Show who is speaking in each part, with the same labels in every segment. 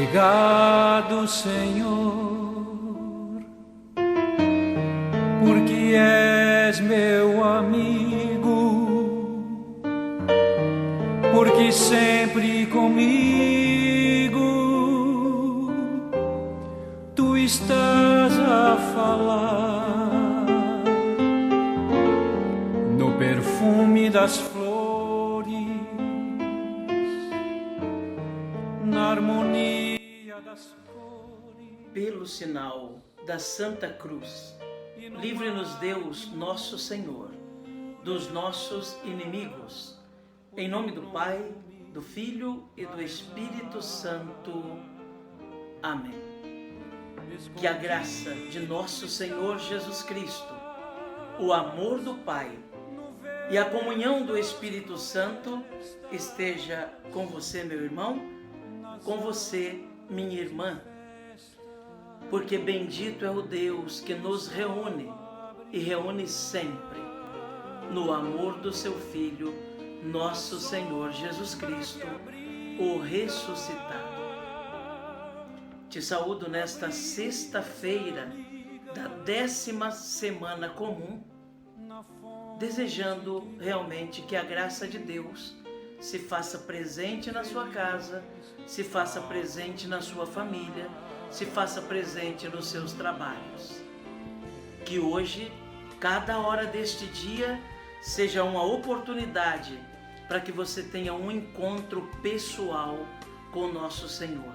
Speaker 1: Obrigado, Senhor, porque és meu amigo, porque sempre comigo tu estás a falar no perfume das flores, na harmonia das cores.
Speaker 2: Pelo sinal da Santa Cruz, livre-nos Deus, nosso Senhor, dos nossos inimigos. Em nome do Pai, do Filho e do Espírito Santo. Amém. Que a graça de nosso Senhor Jesus Cristo, o amor do Pai e a comunhão do Espírito Santo esteja com você, meu irmão, com você, minha irmã. Porque bendito é o Deus que nos reúne e reúne sempre no amor do seu Filho, nosso Senhor Jesus Cristo, o ressuscitado. Te saúdo nesta sexta-feira da 10ª semana comum, desejando realmente que a graça de Deus se faça presente na sua casa, se faça presente na sua família, se faça presente nos seus trabalhos. Que hoje, cada hora deste dia, seja uma oportunidade para que você tenha um encontro pessoal com o nosso Senhor.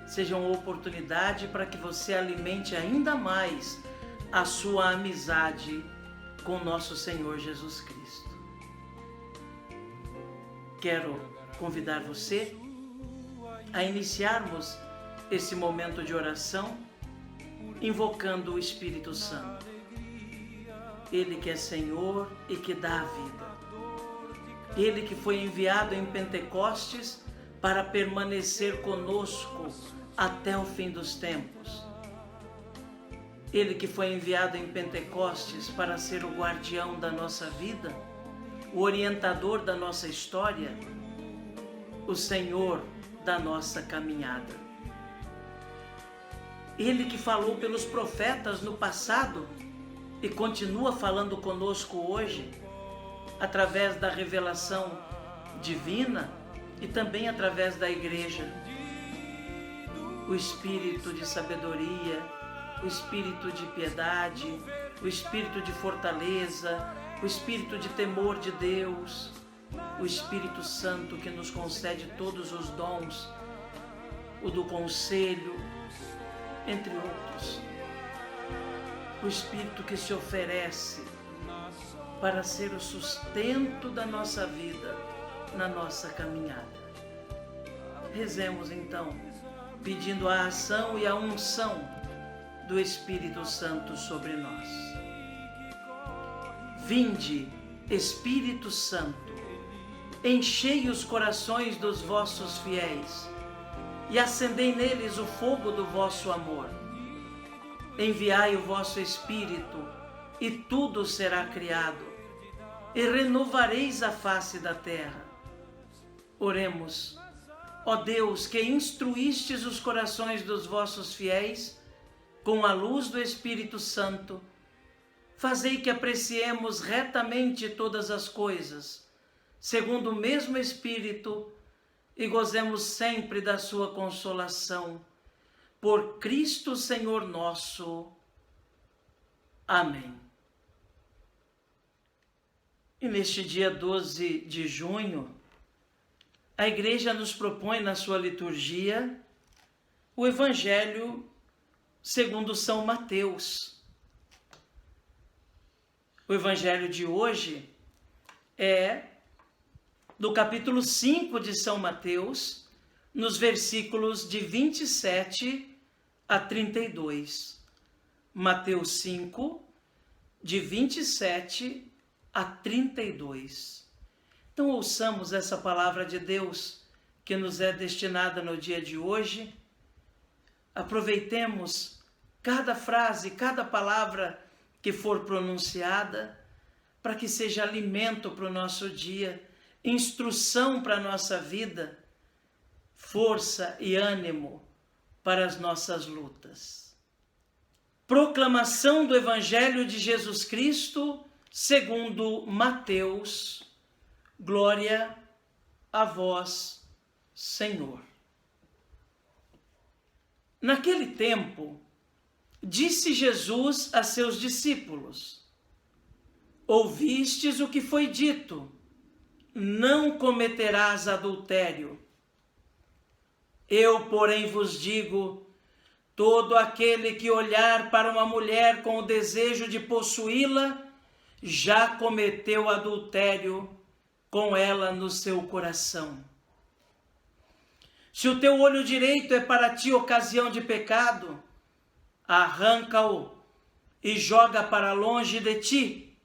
Speaker 2: Seja uma oportunidade para que você alimente ainda mais a sua amizade com o nosso Senhor Jesus Cristo. Quero convidar você a iniciarmos esse momento de oração invocando o Espírito Santo. Ele que é Senhor e que dá a vida. Ele que foi enviado em Pentecostes para permanecer conosco até o fim dos tempos. Ele que foi enviado em Pentecostes para ser o guardião da nossa vida, o orientador da nossa história, o Senhor da nossa caminhada. Ele que falou pelos profetas no passado e continua falando conosco hoje, através da revelação divina e também através da igreja. O espírito de sabedoria, o espírito de piedade, o espírito de fortaleza, o espírito de temor de Deus, o Espírito Santo que nos concede todos os dons, o do conselho, entre outros. O Espírito que se oferece para ser o sustento da nossa vida, na nossa caminhada. Rezemos então, pedindo a ação e a unção do Espírito Santo sobre nós. Vinde, Espírito Santo, enchei os corações dos vossos fiéis e acendei neles o fogo do vosso amor. Enviai o vosso Espírito e tudo será criado e renovareis a face da terra. Oremos. Ó Deus, que instruístes os corações dos vossos fiéis com a luz do Espírito Santo, fazei que apreciemos retamente todas as coisas, segundo o mesmo Espírito, e gozemos sempre da sua consolação. Por Cristo Senhor nosso. Amém. E neste dia 12 de junho, a Igreja nos propõe na sua liturgia o Evangelho segundo São Mateus. O Evangelho de hoje é do capítulo 5 de São Mateus, nos versículos de 27 a 32. Mateus 5, de 27 a 32. Então ouçamos essa palavra de Deus que nos é destinada no dia de hoje. Aproveitemos cada frase, cada palavra que for pronunciada, para que seja alimento para o nosso dia, instrução para a nossa vida, força e ânimo para as nossas lutas. Proclamação do Evangelho de Jesus Cristo segundo Mateus. Glória a vós, Senhor. Naquele tempo, disse Jesus a seus discípulos: ouvistes o que foi dito, não cometerás adultério. Eu, porém, vos digo, todo aquele que olhar para uma mulher com o desejo de possuí-la, já cometeu adultério com ela no seu coração. Se o teu olho direito é para ti ocasião de pecado, arranca-o e joga para longe de ti.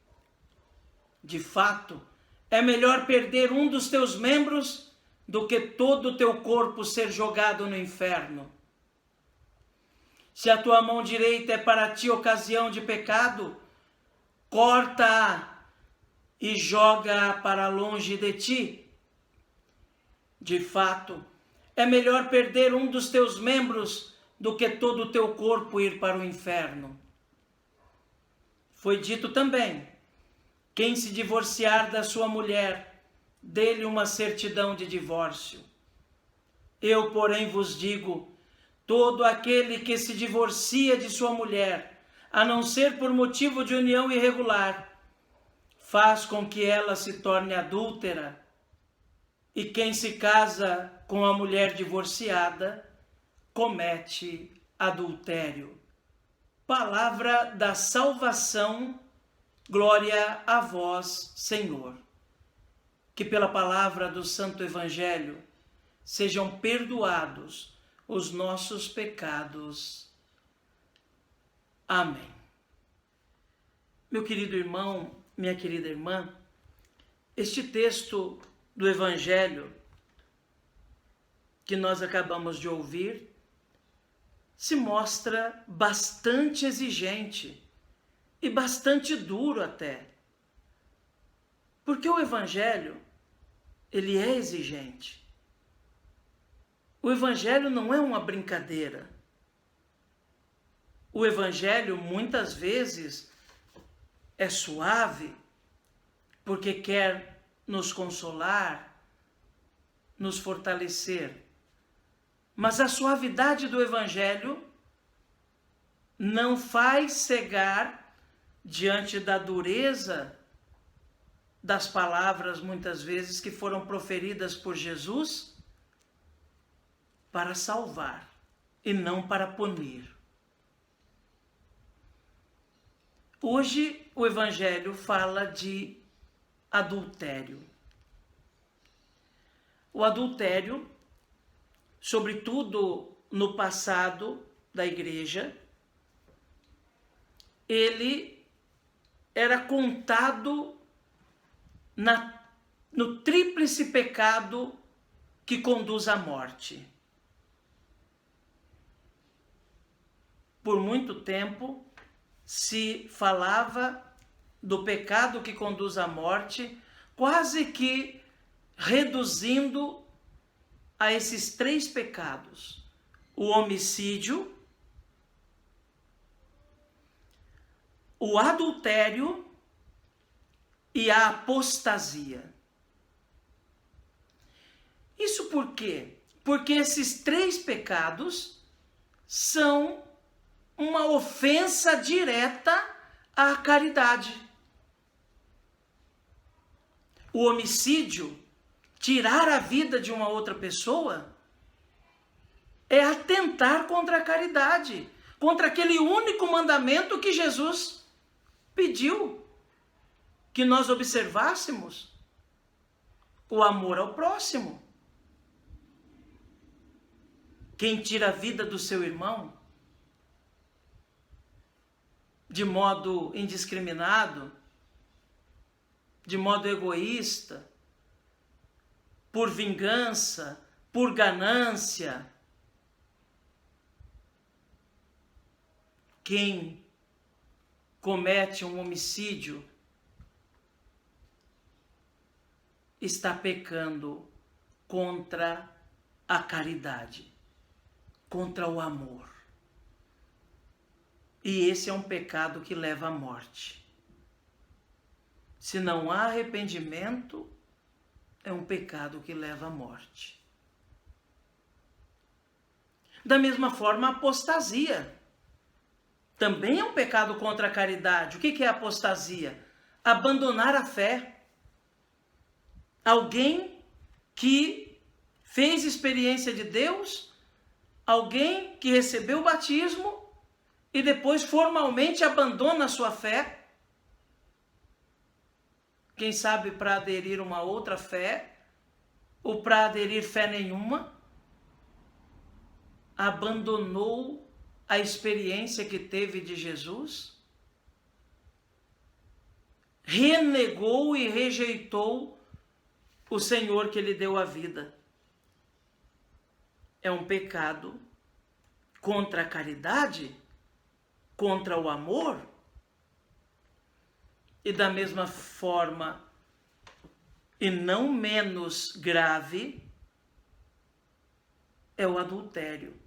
Speaker 2: De fato, é melhor perder um dos teus membros do que todo o teu corpo ser jogado no inferno. Se a tua mão direita é para ti ocasião de pecado, corta-a e joga-a para longe de ti. De fato, é melhor perder um dos teus membros do que todo o teu corpo ir para o inferno. Foi dito também: quem se divorciar da sua mulher, dê-lhe uma certidão de divórcio. Eu, porém, vos digo, todo aquele que se divorcia de sua mulher, a não ser por motivo de união irregular, faz com que ela se torne adúltera. E quem se casa com a mulher divorciada, comete adultério. Palavra da salvação, glória a vós, Senhor. Que pela palavra do Santo Evangelho sejam perdoados os nossos pecados. Amém. Meu querido irmão, minha querida irmã, este texto do Evangelho que nós acabamos de ouvir se mostra bastante exigente e bastante duro até. Porque o Evangelho, ele é exigente. O Evangelho não é uma brincadeira. O Evangelho, muitas vezes, é suave, porque quer nos consolar, nos fortalecer. Mas a suavidade do Evangelho não faz cegar diante da dureza das palavras, muitas vezes, que foram proferidas por Jesus para salvar e não para punir. Hoje o Evangelho fala de adultério. O adultério, sobretudo no passado da igreja, ele era contado no tríplice pecado que conduz à morte. Por muito tempo se falava do pecado que conduz à morte, quase que reduzindo a esses 3 pecados: o homicídio, o adultério e a apostasia. Isso por quê? Porque esses 3 pecados são uma ofensa direta à caridade. O homicídio, tirar a vida de uma outra pessoa, é atentar contra a caridade, contra aquele único mandamento que Jesus pediu que nós observássemos: o amor ao próximo. Quem tira a vida do seu irmão de modo indiscriminado, de modo egoísta, por vingança, por ganância, quem comete um homicídio está pecando contra a caridade, contra o amor. E esse é um pecado que leva à morte. Se não há arrependimento, é um pecado que leva à morte. Da mesma forma, a apostasia também é um pecado contra a caridade. O que é apostasia? Abandonar a fé. Alguém que fez experiência de Deus, alguém que recebeu o batismo e depois formalmente abandona a sua fé, quem sabe para aderir a uma outra fé, ou para aderir fé nenhuma, abandonou a experiência que teve de Jesus, renegou e rejeitou o Senhor que lhe deu a vida. É um pecado contra a caridade, contra o amor. E da mesma forma, e não menos grave, é o adultério,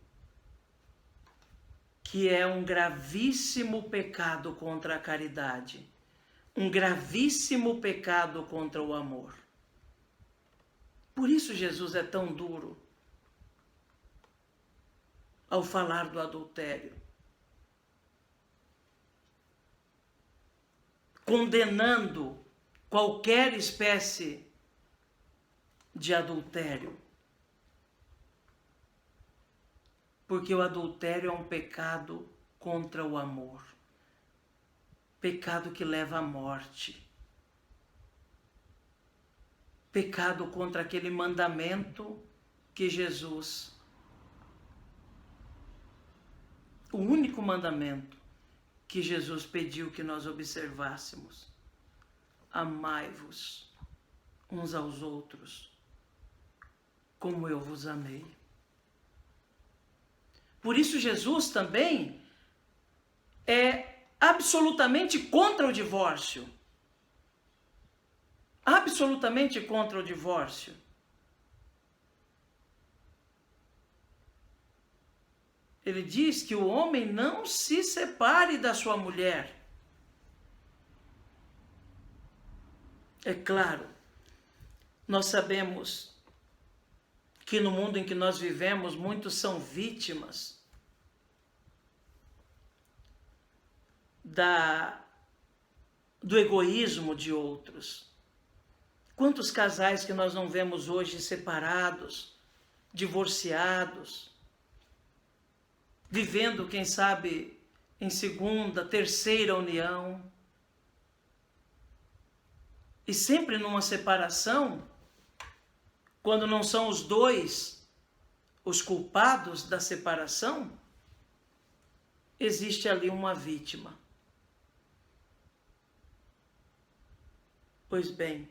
Speaker 2: que é um gravíssimo pecado contra a caridade, um gravíssimo pecado contra o amor. Por isso Jesus é tão duro ao falar do adultério, condenando qualquer espécie de adultério. Porque o adultério é um pecado contra o amor. Pecado que leva à morte. Pecado contra aquele mandamento que Jesus, o único mandamento que Jesus pediu que nós observássemos: amai-vos uns aos outros, como eu vos amei. Por isso Jesus também é absolutamente contra o divórcio. Absolutamente contra o divórcio. Ele diz que o homem não se separe da sua mulher. É claro, nós sabemos que no mundo em que nós vivemos, muitos são vítimas do egoísmo de outros. Quantos casais que nós não vemos hoje separados, divorciados, vivendo, quem sabe, em segunda, terceira união, e sempre numa separação, quando não são os dois os culpados da separação, existe ali uma vítima. Pois bem,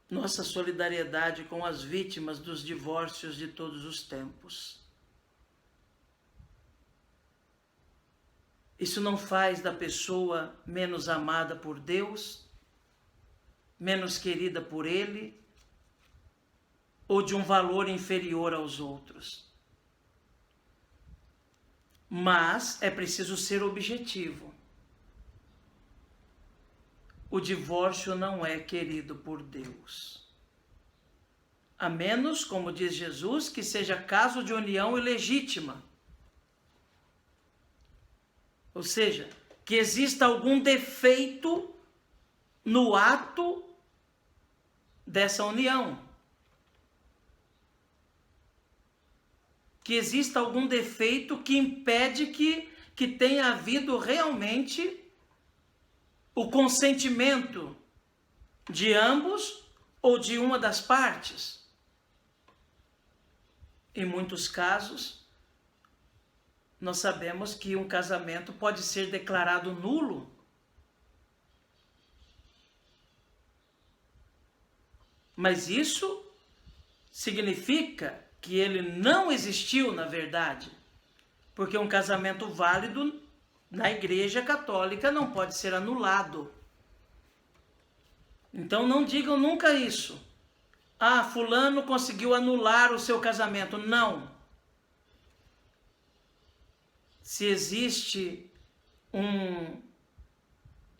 Speaker 2: nossa solidariedade com as vítimas dos divórcios de todos os tempos. Isso não faz da pessoa menos amada por Deus, menos querida por Ele, ou de um valor inferior aos outros. Mas é preciso ser objetivo. O divórcio não é querido por Deus. A menos, como diz Jesus, que seja caso de união ilegítima. Ou seja, que exista algum defeito no ato dessa união. Que exista algum defeito que impede que tenha havido realmente o consentimento de ambos ou de uma das partes. Em muitos casos, nós sabemos que um casamento pode ser declarado nulo mas isso significa que ele não existiu na verdade, porque um casamento válido na Igreja Católica não pode ser anulado. Então não digam nunca isso. Ah, fulano conseguiu anular o seu casamento. Não. Se existe um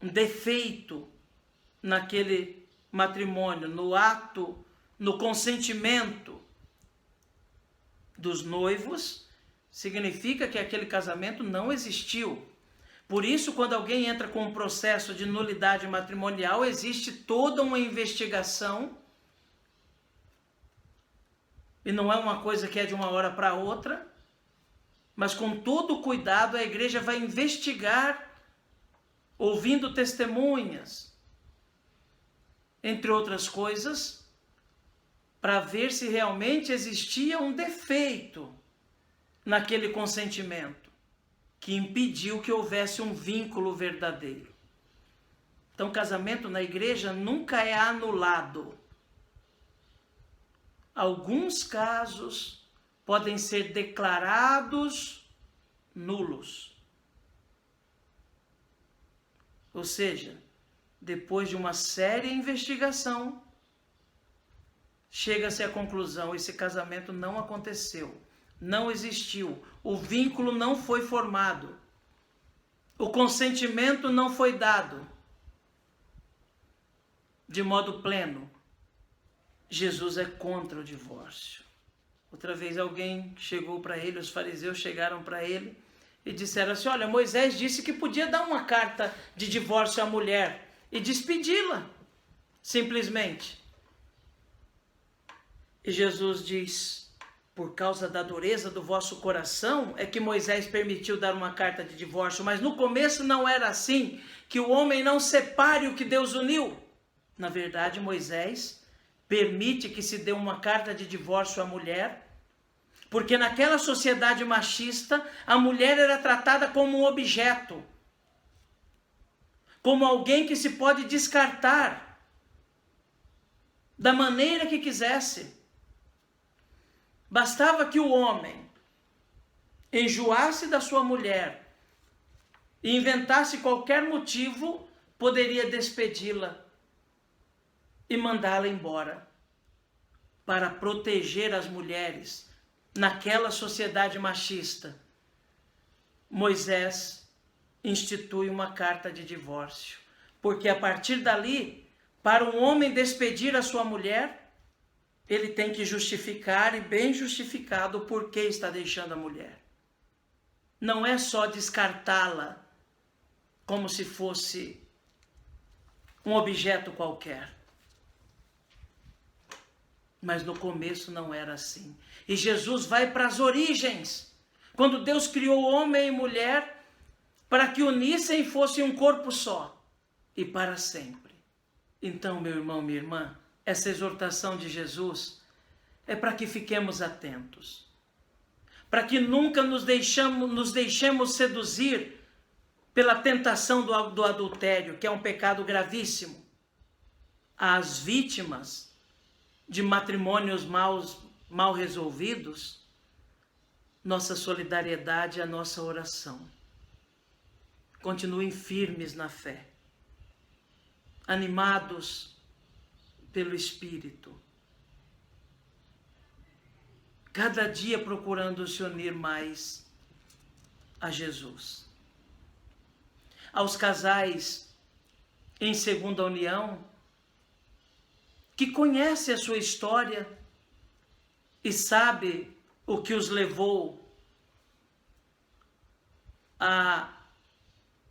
Speaker 2: defeito naquele matrimônio, no ato, no consentimento dos noivos, significa que aquele casamento não existiu. Por isso, quando alguém entra com um processo de nulidade matrimonial, existe toda uma investigação, e não é uma coisa que é de uma hora para outra, mas com todo cuidado a igreja vai investigar, ouvindo testemunhas, entre outras coisas, para ver se realmente existia um defeito naquele consentimento que impediu que houvesse um vínculo verdadeiro. Então, casamento na igreja nunca é anulado. Alguns casos podem ser declarados nulos. Ou seja, depois de uma séria investigação, chega-se à conclusão: esse casamento não aconteceu, não existiu, o vínculo não foi formado, o consentimento não foi dado de modo pleno. Jesus é contra o divórcio. Outra vez alguém chegou para ele, os fariseus chegaram para ele e disseram assim: olha, Moisés disse que podia dar uma carta de divórcio à mulher e despedi-la, simplesmente. E Jesus diz: por causa da dureza do vosso coração é que Moisés permitiu dar uma carta de divórcio, mas no começo não era assim, que o homem não separe o que Deus uniu. Na verdade, Moisés permite que se dê uma carta de divórcio à mulher, porque naquela sociedade machista, a mulher era tratada como um objeto, como alguém que se pode descartar da maneira que quisesse. Bastava que o homem enjoasse da sua mulher e inventasse qualquer motivo, poderia despedi-la e mandá-la embora, para proteger as mulheres naquela sociedade machista. Moisés institui uma carta de divórcio, porque a partir dali, para um homem despedir a sua mulher, ele tem que justificar, e bem justificado, o porquê está deixando a mulher. Não é só descartá-la como se fosse um objeto qualquer. Mas no começo não era assim. E Jesus vai para as origens. Quando Deus criou homem e mulher para que unissem e fossem um corpo só. E para sempre. Então, meu irmão, minha irmã, essa exortação de Jesus é para que fiquemos atentos. Para que nunca nos deixemos seduzir pela tentação do adultério, que é um pecado gravíssimo. As vítimas de matrimônios mal resolvidos, nossa solidariedade é a nossa oração. Continuem firmes na fé, animados pelo Espírito, cada dia procurando se unir mais a Jesus. Aos casais em segunda união, que conhece a sua história e sabe o que os levou a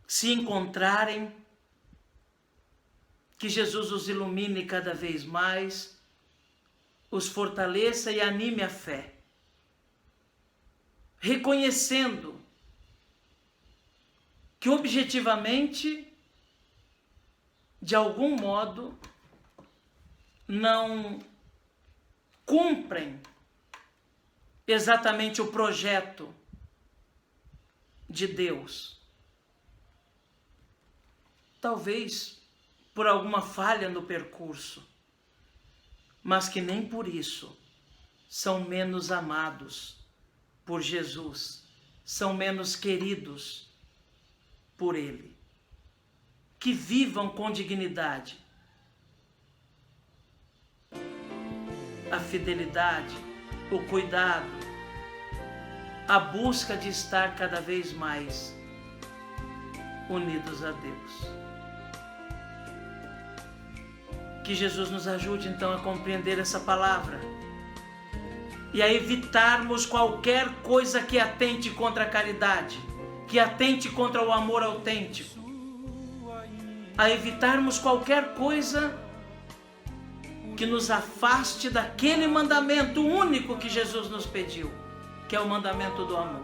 Speaker 2: se encontrarem, que Jesus os ilumine cada vez mais, os fortaleça e anime a fé, reconhecendo que objetivamente, de algum modo, não cumprem exatamente o projeto de Deus. Talvez por alguma falha no percurso, mas que nem por isso são menos amados por Jesus, são menos queridos por Ele. Que vivam com dignidade. a fidelidade, o cuidado, a busca de estar cada vez mais unidos a Deus. Que Jesus nos ajude então a compreender essa palavra e a evitarmos qualquer coisa que atente contra a caridade, que atente contra o amor autêntico, a evitarmos qualquer coisa que nos afaste daquele mandamento único que Jesus nos pediu, que é o mandamento do amor.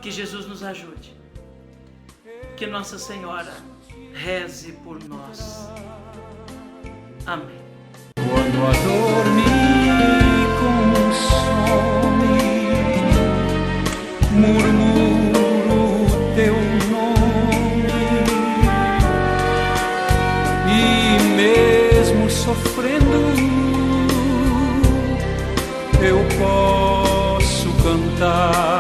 Speaker 2: Que Jesus nos ajude. Que Nossa Senhora reze por nós. Amém.
Speaker 1: Quando a dor me consome, murmuro o teu nome, e mesmo sofrendo eu posso cantar